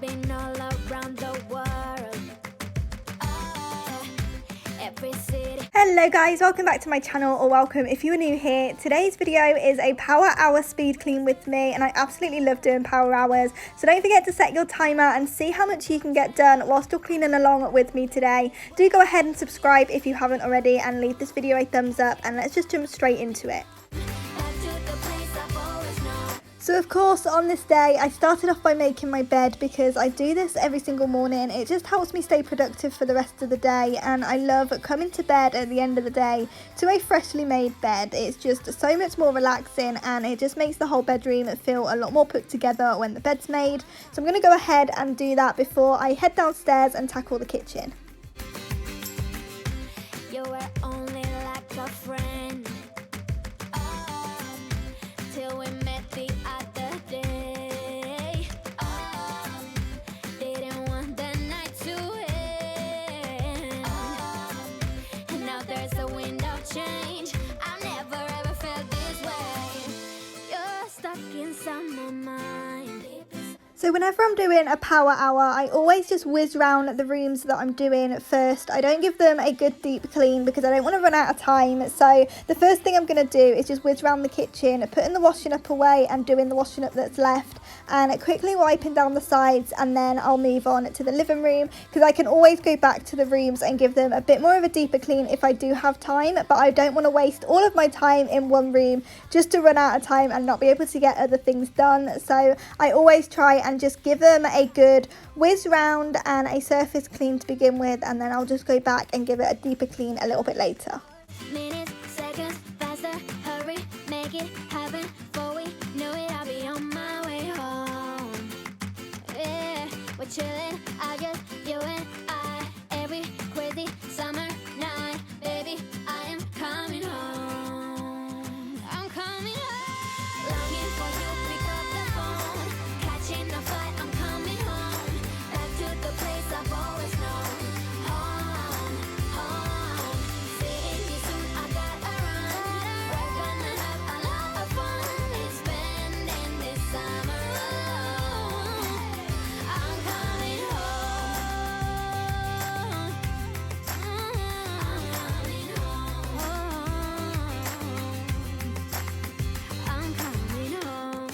been all around the world. Every city. Hello guys, welcome back to my channel, or welcome if you are new here. Today's video is a power hour speed clean with me, and I absolutely love doing power hours. So don't forget to set your timer and see how much you can get done while still cleaning along with me today. Do go ahead and subscribe if you haven't already, and leave this video a thumbs up, and let's just jump straight into it. So of course on this day I started off by making my bed, because I do this every single morning. It just helps me stay productive for the rest of the day, and I love coming to bed at the end of the day to a freshly made bed. It's just so much more relaxing, and it just makes the whole bedroom feel a lot more put together when the bed's made. So I'm going to go ahead and do that before I head downstairs and tackle the kitchen. You were only like a friend, till we met the other day. Didn't want the night to end, and now there's a wind of change. I've never ever felt this way. You're stuck inside my mind. So whenever I'm doing a power hour, I always just whiz round the rooms that I'm doing first. I don't give them a good deep clean because I don't want to run out of time. So the first thing I'm going to do is just whiz round the kitchen, putting the washing up away and doing the washing up that's left, and quickly wiping down the sides, and then I'll move on to the living room, because I can always go back to the rooms and give them a bit more of a deeper clean if I do have time. But I don't want to waste all of my time in one room just to run out of time and not be able to get other things done. So I always try and just give them a good whiz round and a surface clean to begin with, and then I'll just go back and give it a deeper clean a little bit later. Minutes, seconds, faster, hurry, make it happen. Before we knew it, I'll be on my way home. Yeah, we're chilling, you and I, every crazy summer night. Baby, I am coming home. I'm coming home. Longing for you, pick up the phone. Catching a flight, I'm coming home. Back to the place I've always known. Home, home. Seeing you soon, I gotta run. We're gonna have a lot of fun. It's spending this summer alone. I'm coming home. I'm coming home. I'm coming home.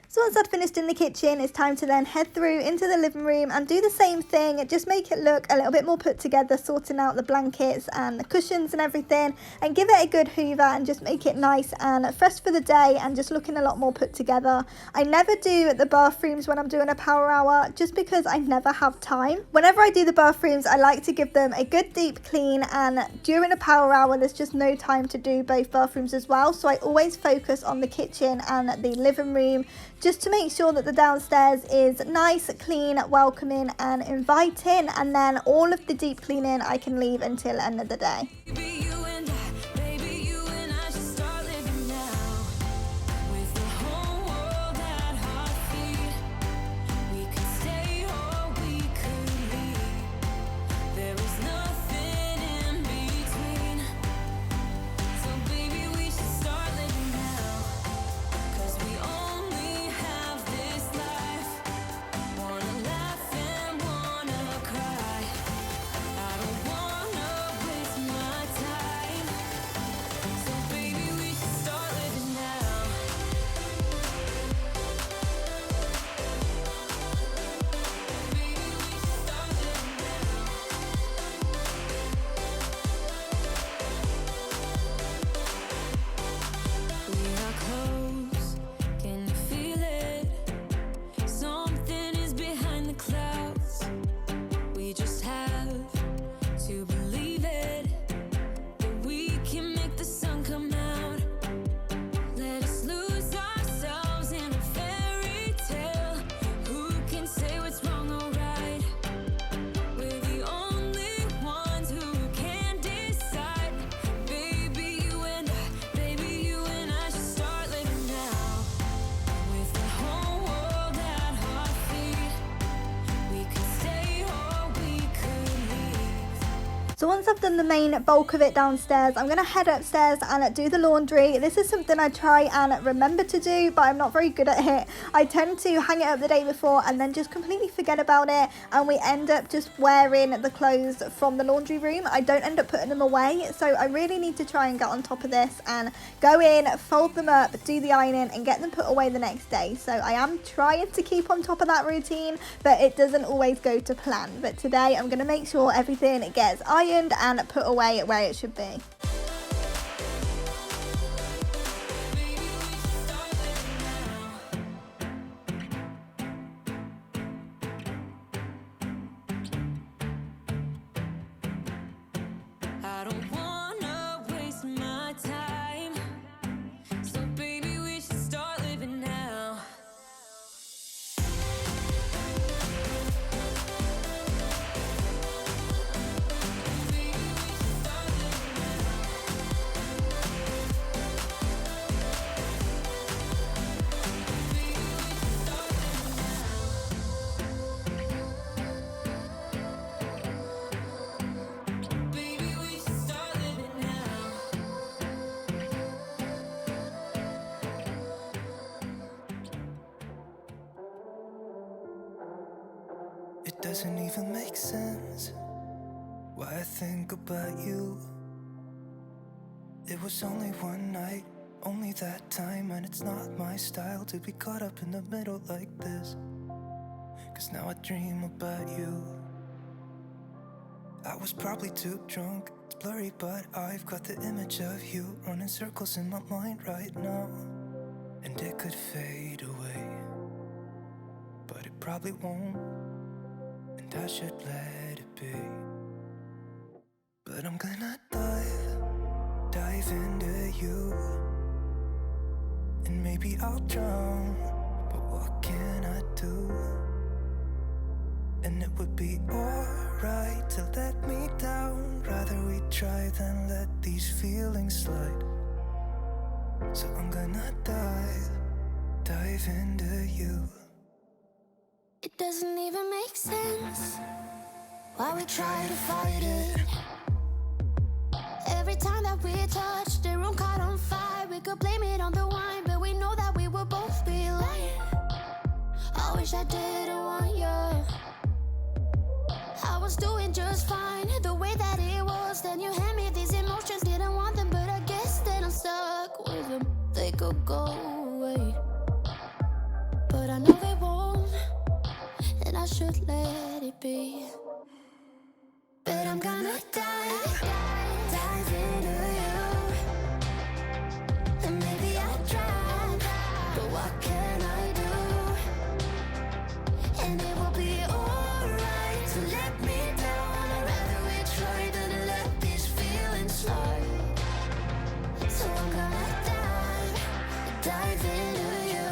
So once I'd finished in the kitchen, it's time to then head through into the living room and do the same thing. Just make it look a little bit more put together, sorting out the blankets and the cushions and everything, and give it a good hoover and just make it nice and fresh for the day and just looking a lot more put together. I never do the bathrooms when I'm doing a power hour, just because I never have time. Whenever I do the bathrooms, I like to give them a good deep clean, and during a power hour there's just no time to do both bathrooms as well. So I always focus on the kitchen and the living room, just to make sure that the downstairs is nice, clean, welcoming and inviting, and then all of the deep cleaning I can leave until another day. So once I've done the main bulk of it downstairs, I'm going to head upstairs and do the laundry. This is something I try and remember to do, but I'm not very good at it. I tend to hang it up the day before and then just completely forget about it, and we end up just wearing the clothes from the laundry room. I don't end up putting them away, so I really need to try and get on top of this and go in, fold them up, do the ironing and get them put away the next day. So I am trying to keep on top of that routine, but it doesn't always go to plan. But today I'm going to make sure everything gets ironed and put away where it should be. I don't wanna waste my time, so baby we should start living now. It doesn't even make sense why I think about you. It was only one night, only that time, and it's not my style to be caught up in the middle like this. 'Cause now I dream about you. I was probably too drunk, it's blurry, but I've got the image of you running circles in my mind right now. And it could fade away, but it probably won't, and I should let it be. But I'm gonna dive into you, and maybe I'll drown, but what can I do? And it would be alright to let me down. Rather we try than let these feelings slide. So I'm gonna dive into you. It doesn't even make sense why we try to fight it. Every time that we touch, the room caught on fire. We could blame it on the wine, but we know that we will both be lying. I wish I didn't want you. I was doing just fine, the way that it was. Then you hand me these emotions, didn't want them, but I guess that I'm stuck with them. They could go away, but I know they won't, and I should let it be. But I'm gonna dive into you, and maybe I'll drown, but what can I do? And it will be alright to let me down. I'd rather we try than let these feelings slide. So I'm gonna dive into you,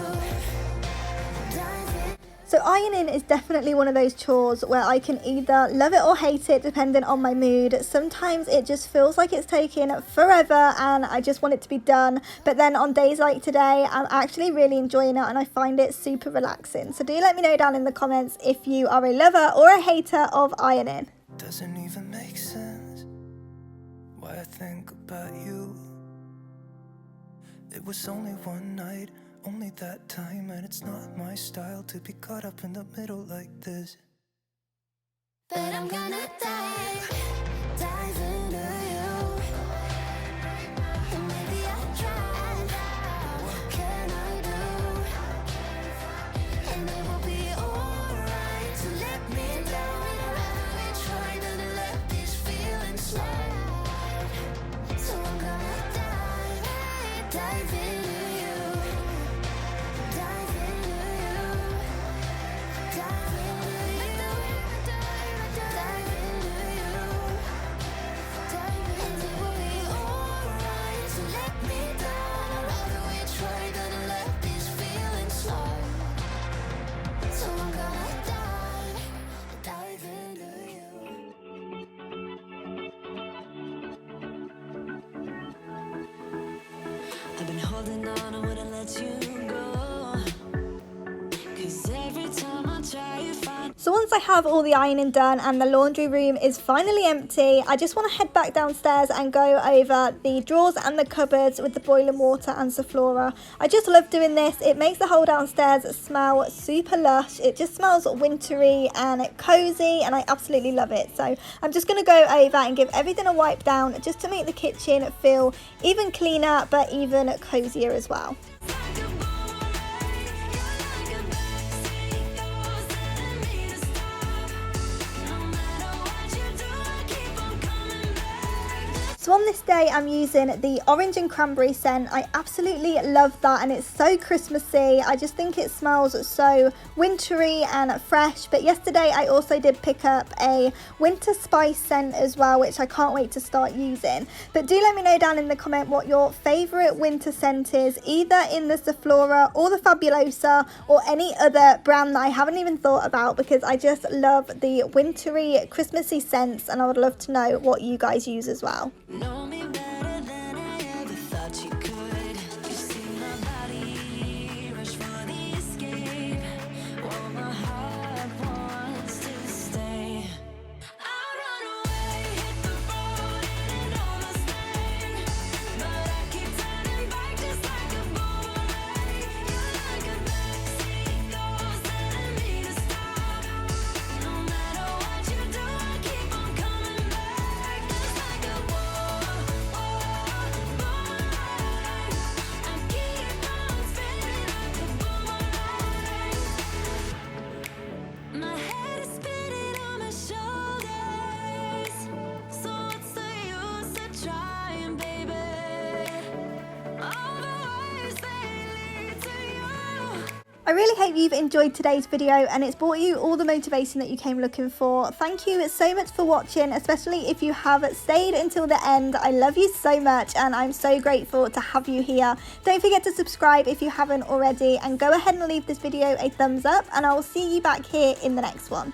dive in. So ironing is definitely one of those chores where I can either love it or hate it depending on my mood. Sometimes it just feels like it's taking forever and I just want it to be done. But then on days like today, I'm actually really enjoying it and I find it super relaxing. So do let me know down in the comments if you are a lover or a hater of ironing. Doesn't even make sense why I think about you. It was only one night, only that time, and it's not my style to be caught up in the middle like this. But I'm gonna dive into you, and maybe I'll drown, but what can I do? And it will be alright to let me down. I'd rather we try than let these feelings slide. So I'm gonna dive into you, dive into you, dive into you, dive into you, and it will be alright to let me down. I'd rather we try than let these feelings slide. So I'm gonna dive into you. I've been holding on, I wouldn't let you go. 'Cause every time I try, you find So once I have all the ironing done and the laundry room is finally empty, I just want to head back downstairs and go over the drawers and the cupboards with the boiling water and Zoflora. I just love doing this. It makes the whole downstairs smell super lush. It just smells wintry and cozy, and I absolutely love it. So I'm just going to go over and give everything a wipe down just to make the kitchen feel even cleaner but even cozier as well. So on this day I'm using the orange and cranberry scent. I absolutely love that, and it's so Christmassy. I just think it smells so wintry and fresh. But yesterday I also did pick up a winter spice scent as well, which I can't wait to start using. But do let me know down in the comment what your favourite winter scent is, either in the Zoflora or the Fabulosa or any other brand that I haven't even thought about, because I just love the wintry Christmassy scents, and I would love to know what you guys use as well. Know me better than I ever thought you could. You see my body rush for the escape, while my heart wants to stay. I run away, hit the road and it almost rain, but I keep turning back just like a boomerang. You're like a backseat ghost telling me to stop. No matter what you do, I keep on coming back. Just like a my head is spinning on my shoulders, so what's the use of trying, baby? All the ways they lead to you. I really hope you've enjoyed today's video and it's brought you all the motivation that you came looking for. Thank you so much for watching, especially if you have stayed until the end. I love you so much and I'm so grateful to have you here. Don't forget to subscribe if you haven't already, and go ahead and leave this video a thumbs up, and I will see you back here in the next one.